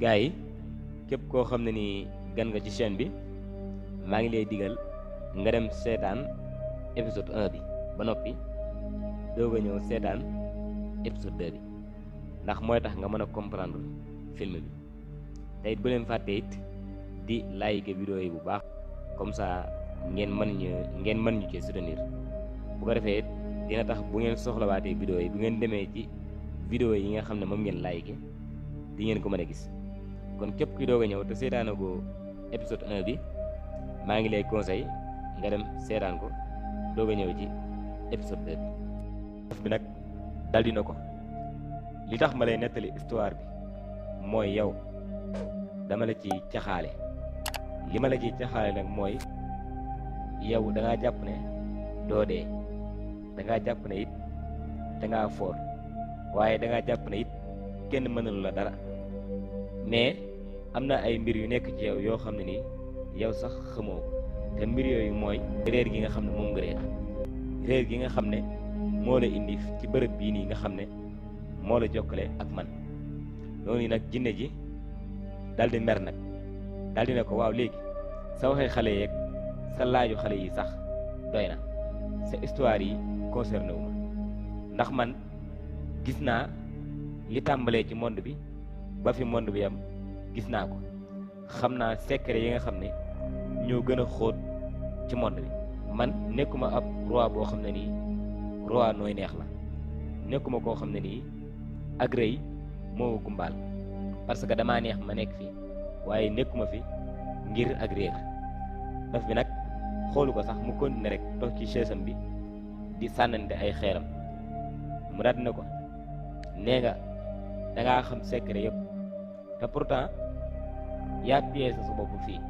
gars yi képp koo xam ne ni gan nga ci chaîne bi maa ngi lay digal nga dem seetaan épisode 1 bi ba noppi doog a ñëw seetaan épisode 2 bi ndax mooy tax nga mën a comprendre film bi te it bu leen fàtte it di like vidéo yi bu baax comme ça ngeen mën ñu ci soutenir bu ko defee it dina tax bu ngeen soxlawaatee vidéo yi bu ngeen demee ci vidéo yi nga xam ne moom ngeen like di ngeen ko mën a gis kon képp ki doog a ñëw te seetaanagoo épisode 1 bi maa ngi lay conseil nga dem seetaan ko doog a ñëw ci épisode 2 bi nag dal dina ko li tax ma lay nettali histoire bi mooy yow dama la ci caxaale li ma la ci caxaale nag mooy yow da ngaa jàpp ne doo dee da ngaa jàpp ne it da ngaa foor waaye da ngaa jàpp ne it kenn mënalu la dara mais am na ay mbir yu nekk ci yow yoo xam ne nii yow sax xamoo ko te mbir yooyu mooy réer gi nga xam ne moom nga réer gi nga xam ne moo la indi ci bërëb bii nii nga xam ne moo la jokkale ak man loolu nag jinne ji dal di mer nag dal di ne ko waaw léegi sa waxee xale yeeg sa laaju xale yi sax doy na sa histoire yi concerné wu ma ndax man gis naa li tàmbalee ci monde bi ba fi monde bi yam gis naa ko xam naa secret yi nga xam ne ñoo gën a xóot ci monde bi man nekkuma ab roi boo xam ne nii roi nooy neex la nekkuma koo xam ne nii ak rëy moo gumbaal parce que damaa neex ma nekk fi waaye nekkuma fi ngir ak réer daf bi nag xoolu ko sax mu continuer rek toog ci chaise bi di sànnante ay xeeram mu daat ne ko nee nga dangaa xam secret yëpp te pourtant yaa pièce sa bopp fii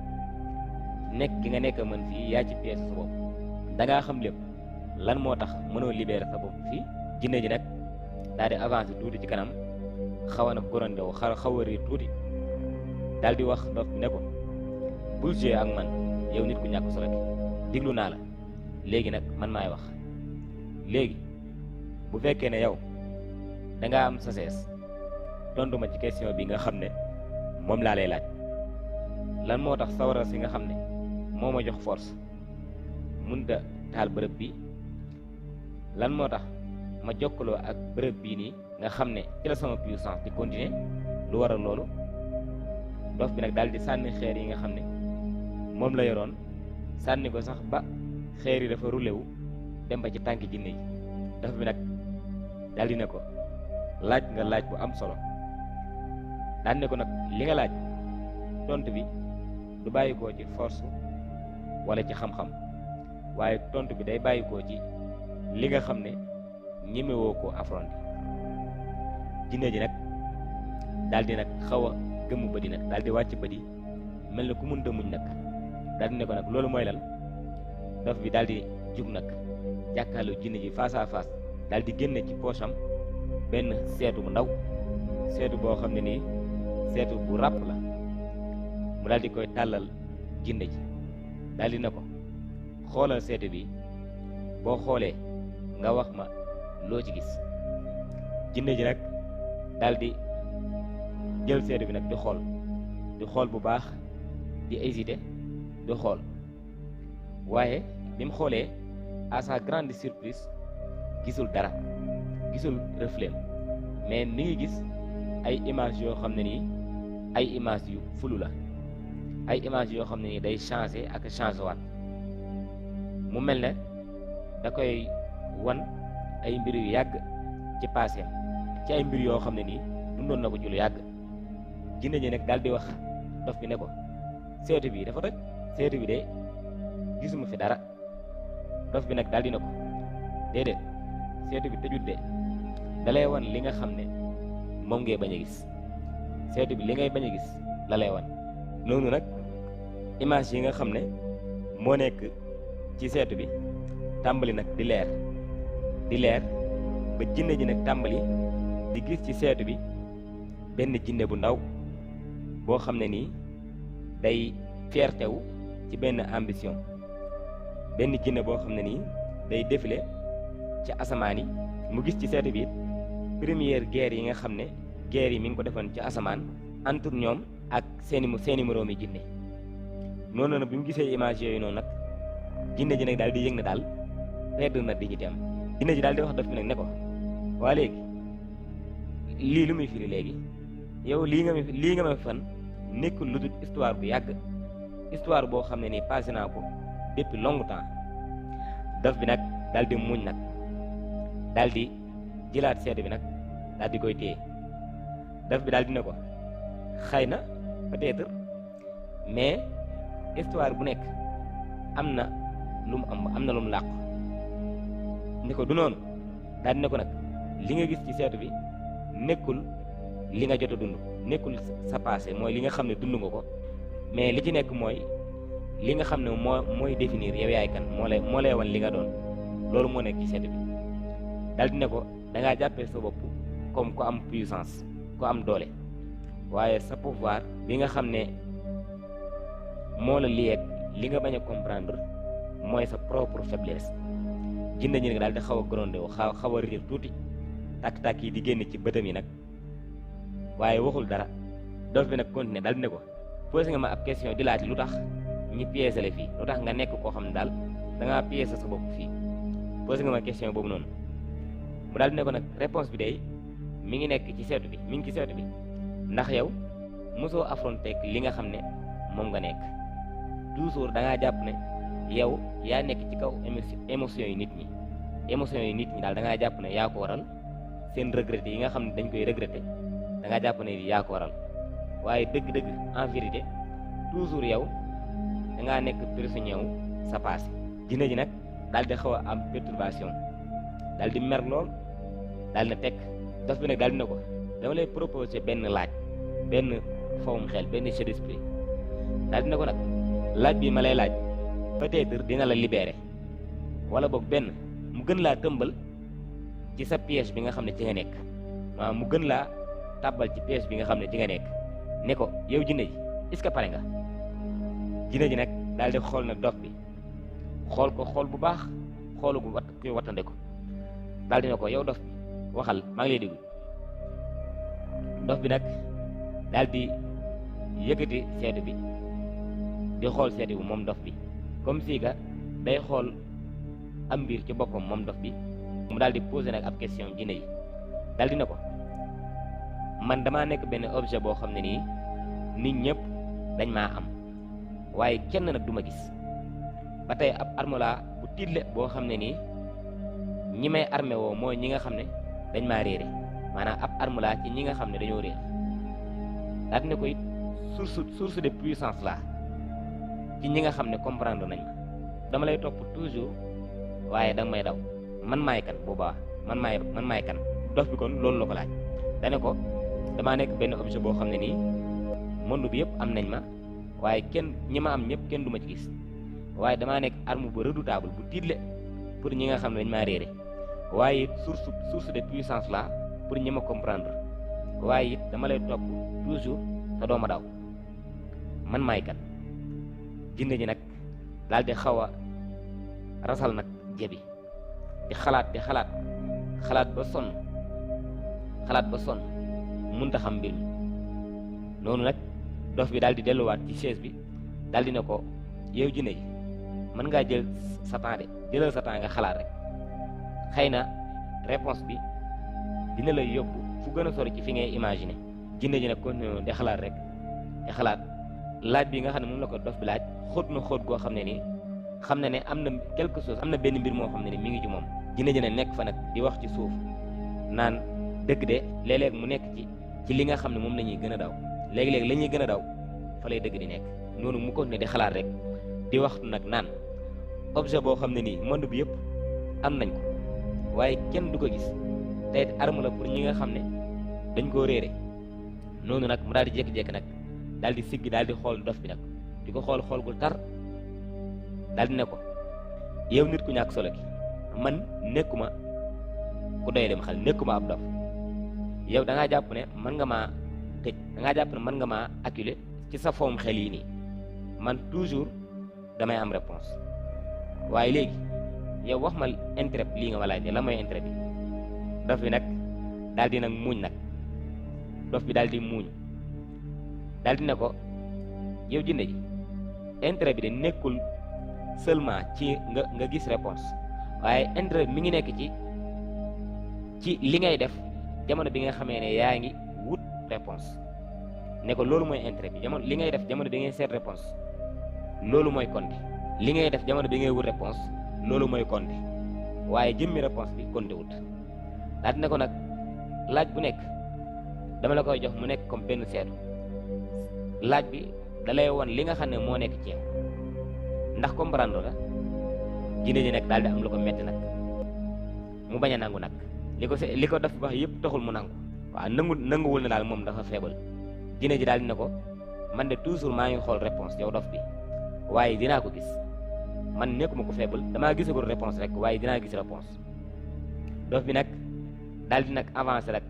nekk gi nga nekk mën fii yaa ci pièce sa bopp dangaa xam lépp lan moo tax mënoo libérer sa bopp fii jinne ji nag daal di avancer tuuti ci kanam xaw a na gorondew xaw a riir tuuti daal di wax dof bi ne ko bul jouer ak man yow nit ku ñàkk solo ki diglu naa la léegi nag man maay wax léegi bu fekkee ne yow dangaa am sagesse tontu ma ci question bi nga xam ne moom laa lay laaj lan moo tax sawara si nga xam ne moo ma jox force mënta taal bërëb bi lan moo tax ma jokkaloo ak bërëb bii nii nga xam ne ci la sama puissance di continuer lu waral loolu dof bi nag daal di sànni xeer yi nga xam ne moom la yoroon sànni ko sax ba xeer yi dafa roulewu dem ba ci tànki jinne yi dof bi nag daal di ne ko laaj nga laaj bu am solo daan ne ko nag li nga laaj tontu bi du bàyyikoo ci force wala ci xam-xam waaye tontu bi day bàyyikoo ci li nga xam ne ñemewoo ko affronter jinne ji nag daal di nag xaw a gëmmu bëdi nag daal di wàcc bëdi mel na ku mënta muñ nag daal di ne ko nag loolu mooy lan dof bi daal di jug nag jàkkaarloo jinne ji face à face daal di génne ci poosam benn seetu bu ndaw seetu boo xam ne nii seetu bu ràpp la mu daal di koy tàllal jinne ji daal di ne ko xoolal seetu bi boo xoolee nga wax ma loo ci gis jinne ji nag daal di jël seetu bi nag di xool bu baax di hésiter di xool waaye bi mu xoolee à sa grande surprise gisul dara gisul reflet mais mi ngi gis ay image yoo xam ne nii ay image yu fulu la ay image yoo xam ne nii day changé ak changé waat mu mel ne da koy wan ay mbir yu yàgg ci passé ci ay mbir yoo xam ne nii dundoon na ko ci lu yàgg jinne ji nag daal di wax dof bi ne ko seetu bi dafa toj seetu bi de gisuma fi dara dof bi nag daal di ne ko déedéet seetu bi tëjut de dalay wan li nga xam ne moom ngay bañ a gis seetu bi li ngay bañ a gis la lay wan noonu nag image yi nga xam ne moo nekk ci seetu bi tàmbali nag di leer ba jinne ji nag tàmbali di gis ci seetu bi benn jinne bu ndaw boo xam ne nii day fierté wu ci benn ambition benn jinne boo xam ne nii day défilé ci asamaan yi mu gis ci seetu bi première guerre yi nga xam ne guerre yi mi ngi ko defoon ci asamaan entre ñoom ak seeni moroomi jinne. noonu nag bi mu gisee image yooyu noonu nag jinne ji nag daal di yëg ne daal perdre na dignité am. jinne ji daal di wax dof bi nag ne ko waa léegi lii lu muy firi léegi yow lii nga ma fan nekkul lu dul histoire bu yàgg, histoire boo xam ne nii passé naa ko depuis longtemps. dof bi nag daal di muñ nag daal di jëlaat seetu bi nag daal di koy téye. dof bi daal di ne ko xëy na peut-être mais histoire bu nekk am na lu mu am na lu mu làqu. ni ko du noonu daal di ne ko nag li nga gis ci seetu bi nekkul li nga jot a dund, nekkul sa passé mooy li nga xam ne dund nga ko, mais li ci nekk mooy li nga xam ne mooy définir yow yaay kan, moo lay wan li nga doon. loolu moo nekk ci seetu bi. daal di ne ko da ngaa jàppee sa bopp comme ku am puissance, ku am doole, waaye sa pouvoir bi nga xam ne moo la liyeeg li nga bañ a comprendre mooy sa propre faiblesse. jinne ji nag daal di xaw a grondé wu xaw a riir tuuti, tàkk-tàkk yi di génn ci bëtam yi nag, waaye waxul dara. dof bi nag continué daal di ne ko posé nga ma ab question di laaj lu tax ñi piégé la fii, lu tax nga nekk koo xam ne daal da ngaa piégé sa bopp fii. posé nga ma question boobu noonu. mu daal di ne ko nag réponse bi day mi ngi nekk ci seetu bi, mi ngi ci seetu bi, ndax yow mosoo affronté li nga xam ne moom nga nekk. toujours da ngaa jàpp ne yow yaa nekk ci kaw émotion yi nit ñi. émotion yi nit ñi daal da ngaa jàpp ne yaa ko waral, seen regretté yi nga xam ne dañ koy regretté da ngaa jàpp ne yaa ko waral, waaye dëgg-dëgg en vérité toujours yow da ngaa nekk prisonnier wu sa passé. jinne ji nag daal di xaw a am perturbation, daal di mer lool, daal na tekk. dof bi nag daal di ne ko dama lay proposé benn laaj, benn fawum xel, benn jeu d'esprit. daal di ne ko nag laaj bi ma lay laaj peut-être dina la libéré, wala boog benn mu gën laa tëmbal ci sa piège bi nga xam ne ci nga nekk, maanaam mu gën laa tàbbal ci piège bi nga xam ne ci nga nekk. ne ko yow jinne ji est-ce que pare nga? jinne ji nag daal di xool nag dof bi, xool ko xool bu baax, xoolu gu kuy wattande ko. daal di ne ko yow dof bi waxal, maa ngi lay déglu. dof bi nag daal di yëkkati seetu bi di xool seetu bi moom dof bi, comme si que day xool am mbir ci boppam moom dof bi. mu daal di posé nag ab question jinne yi. daal di ne ko man damaa nekk benn objet boo xam ne nii nit ñëpp dañ maa am, waaye kenn nag du ma gis. ba tey ab arme laa bu tiitle boo xam ne nii ñi may armé woo mooy ñi nga xam ne dañ maa réere, maanaam ab arme laa ci ñi nga xam ne dañoo réer. daal di ne ko it source de puissance laa ci ñi nga xam ne comprendre nañ ma. dama lay topp toujours waaye danga may daw. man maay kan boobaa man maay kan. dof bi kon loolu la ko laaj. dane ko damaa nekk benn objet boo xam ne nii monde bi yëpp am nañ ma, waaye ñi ma am ñëpp kenn du ma ci gis, waaye damaa nekk arme bu redoutable bu tiitle pour ñi nga xam ne dañ maa réere, waaye it source de puissance la pour ñi ma comprendre, waaye it dama lay topp toujours te doo ma daw. man maay kan. jinne ji nag daal di xaw a rasal nag jebi di xalaat ba sonn mënta xam mbir mi. noonu nag dof bi daal di delluwaat ci chaise bi, daal di ne ko yow jinne ji mën ngaa jël sa temps de, jëlal sa temps nga xalaat rek, xëy na réponse bi dina lay yóbbu fu gën a sori ci fi ngay imaginer. jinne ji nag continué di xalaat rek di xalaat. laaj bi nga xam ne moom la ko dof bi laaj xóot na xóot goo xam ne nii xam na ne am na quelque chose, am na benn mbir moo xam ne ni mi ngi ci moom. jinne ji ne nekk fa nag di wax ci suuf naan dëgg de léeg-léeg mu nekk ci li nga xam ne moom la ñuy gën a daw, léegi-léegi la ñuy gën a daw fa lay dëgg di nekk. noonu mu ko ne di xalaat rek di wax nag naan objet boo xam ne nii monde bi yëpp am nañ ko, waaye kenn du ko gis, te it arme la pour ñi nga xam ne dañ koo réere. noonu nag mu daal di jékki-jékki nag daal di siggi daal di xool dof bi nag di ko xool gu tar, daal di ne ko yow nit ku ñàkk solo ki, man nekkuma ku doy dem xel, nekkuma ab dof. yow da ngaa jàpp ne mën nga maa tëj, da ngaa jàpp ne mën nga maa acculer ci sa foom xel yi nii. man toujours damay am réponse, waaye léegi yow wax ma intérêt lii nga ma laaj la mooy intérêt bi. dof bi nag daal di nag muuñ nag, dof bi daal di muuñ daal di ne ko yow jinne ji intérêt bi de nekkul seulement ci nga gis réponse waaye intérêt bi mi ngi nekk ci li ngay def jamono bi nga xamee ne yaa ngi wut réponse ne ko loolu mooy intérêt bi jamono li ngay def jamono bi ngay seet réponse loolu mooy compte li ngay def jamono bi ngay wut réponse loolu mooy compte waaye jëmmi réponse bi compte wut daal di ne ko nag laaj bu nekk dama la koy jox mu nekk comme benn seetu laaj bi dalay won li nga xam ne moo nekk ci yow ndax comprendre la jinne ji nag daal di am lu ko metti nag mu bañ a nangu nag li ko def wax yëpp taxul mu nangu waaw nanguwul ne daal moom dafa feebal jinne ji daal di ne ko man de toujours maa ngi xool réponse yow dof bi waaye dinaa ko gis man nekkuma ko feebal damaa gisagul réponse rek waaye dinaa gis réponse dof bi nag daal di nag avancé rek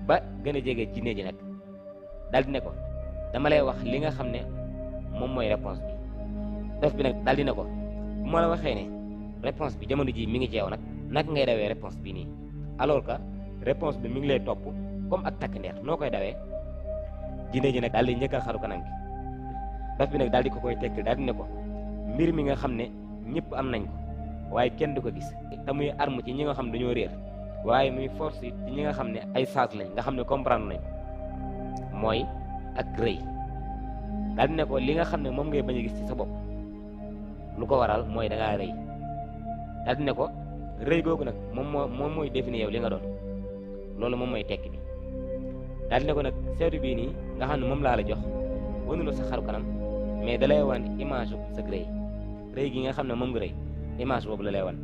ba gën a jege jinne ji nag daal di ne ko dama lay wax li nga xam ne moom mooy réponse bi dof bi nag daal di ne ko bu ma la waxee ne réponse bi jamono ji mi ngi ci yow nag naka ngay dawee réponse bi nii alors que réponse bi mi ngi lay topp comme ak takk ndeer noo koy dawee jinne ji nag daal di njëkkal xaru kanam gi dof bi nag daal di ko koy tekkil daal di ne ko mbir mi nga xam ne ñëpp am nañ ko waaye kenn du ko gis te muy arme ci ñi nga xam ne dañoo réer waaye muy force ci ñi nga xam ne ay sages lañ nga xam ne comprendre nañ mooy ak rëy daal di ne ko li nga xam ne moom ngay bañ a gis ci sa bopp lu ko waral mooy da ngaa rëy daal di ne ko rëy googu nag moom mooy définir yow li nga doon loolu moom mooy tekki bi daal di ne ko nag seetu bii nii nga xam ne moom laa la jox wanula sa xaru kanam mais da lay wan image sa rëy gi nga xam ne moom nga rëy image boobu la lay wan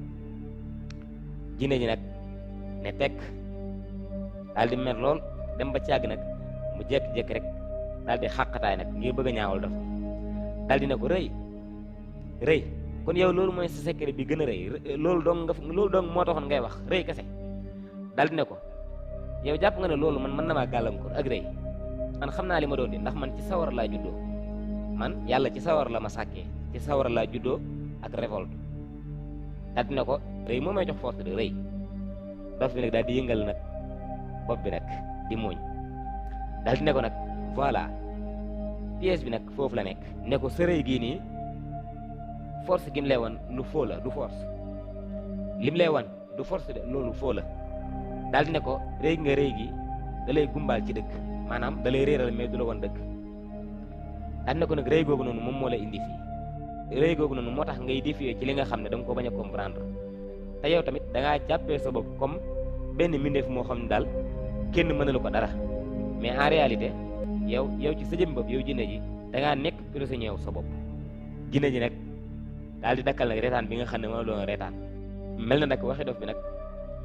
jinne ji nag ne tekk daal di mer lool dem ba càgg nag mu jékki-jékki rek daal di xàqataay nag ngir bëgg a ñaawal daf daal di ne ko rëy kon yow loolu mooy sa secret bi gën a rëy loolu dong moo taxoon ngay wax rëy kese daal di ne ko yow jàpp nga ne loolu man mën na maa gàllankoor ak rëy man xam naa li ma doon di ndax man ci sawar laa juddoo man yàlla ci sawar la ma sàkkee ci sawar laa juddoo ak révolte daal di ne ko rëy moo may jox force de rëy dof bi nag daal di yëngal nag bopp bi nag di muuñ daal di ne ko nag voilà pièce bi nag foofu la nekk ne ko sa rëy gii nii force gi mu lay wan lu foo la du force lim lay wan du force de loolu foo la daal di ne ko rëy nga rëy gi da lay gumbaal ci dëkk maanaam da lay réeral mais du la wan dëkk daal di ne ko nag rëy googu noonu moom moo lay indi fii rëy googu noonu moo tax ngay défier ci li nga xam ne da nga ko bañ a comprendre te yow tamit da ngaa jàppee sa bopp comme benn mbindeef moo xam ne daal kenn mënalu ko dara mais en réalité yow ci sa jëm bopp yow jinne ji da ngaa nekk prisonnier wu sa bopp jinne ji nag daal di dakkal nag reetaan bi nga xam ne moo doon reetaan mel na nag waxi dof bi nag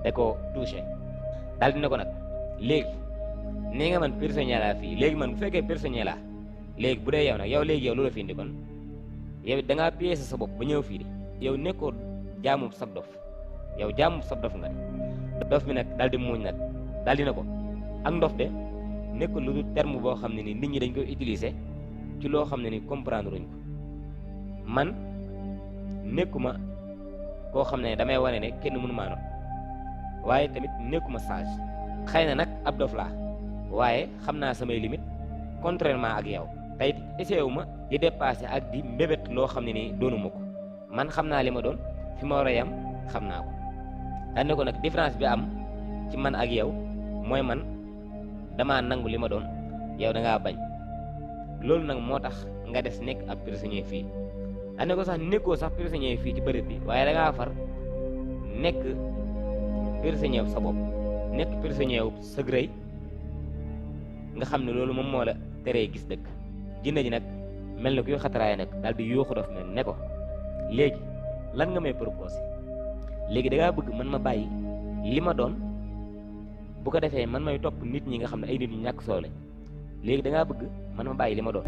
da koo touché daal di ne ko nag léegi nee nga man prisonnier laa fii léegi man bu fekkee prisonnier laa léegi bu dee yow nag yow léegi yow lu la fi indi kon yow da ngaa piégé sa bopp ba ñëw fii di yow nekkoo jaamu sab dof yow jaamu sab dof nga dof bi nag daal di muuñ nag daal di ne ko ak ndof de nekkul lu dul terme boo xam ne ni nit ñi dañ koy utiliser ci loo xam ne ni comprendre luñ ko man nekkuma koo xam ne damay wane ne kenn mënu maa not waaye tamit nekkuma sage xëy na nag ab dof laa waaye xam naa samay limite contrairement ak yow tey essayé wu ma di dépassé ak di mbébét loo xam ne nii doonuma ko man xam naa li ma doon fi ma war a yam xam naa ko daal ne ko nag différence bi am ci man ak yow mooy man damaa nangu li ma doon yow da ngaa bañ loolu nag moo tax nga des nekk ab prisonnier fii daal ne ko sax nekkoo sax prisonnier fii ci bërëb bi waaye da ngaa far nekk prisonnier sa bopp nekk prisonnier sa rëy nga xam ne loolu moom moo la teree gis dëgg jinne ji nag mel na kuy xataraay nag daal di yuuxu dof mel ne ko léegi lan nga may proposé léegi da ngaa bëgg man ma bàyyi li ma doon bu ko defee man may topp nit ñi nga xam ne ay nit ñu ñàkk solo lañ léegi da ngaa bëgg man ma bàyyi li ma doon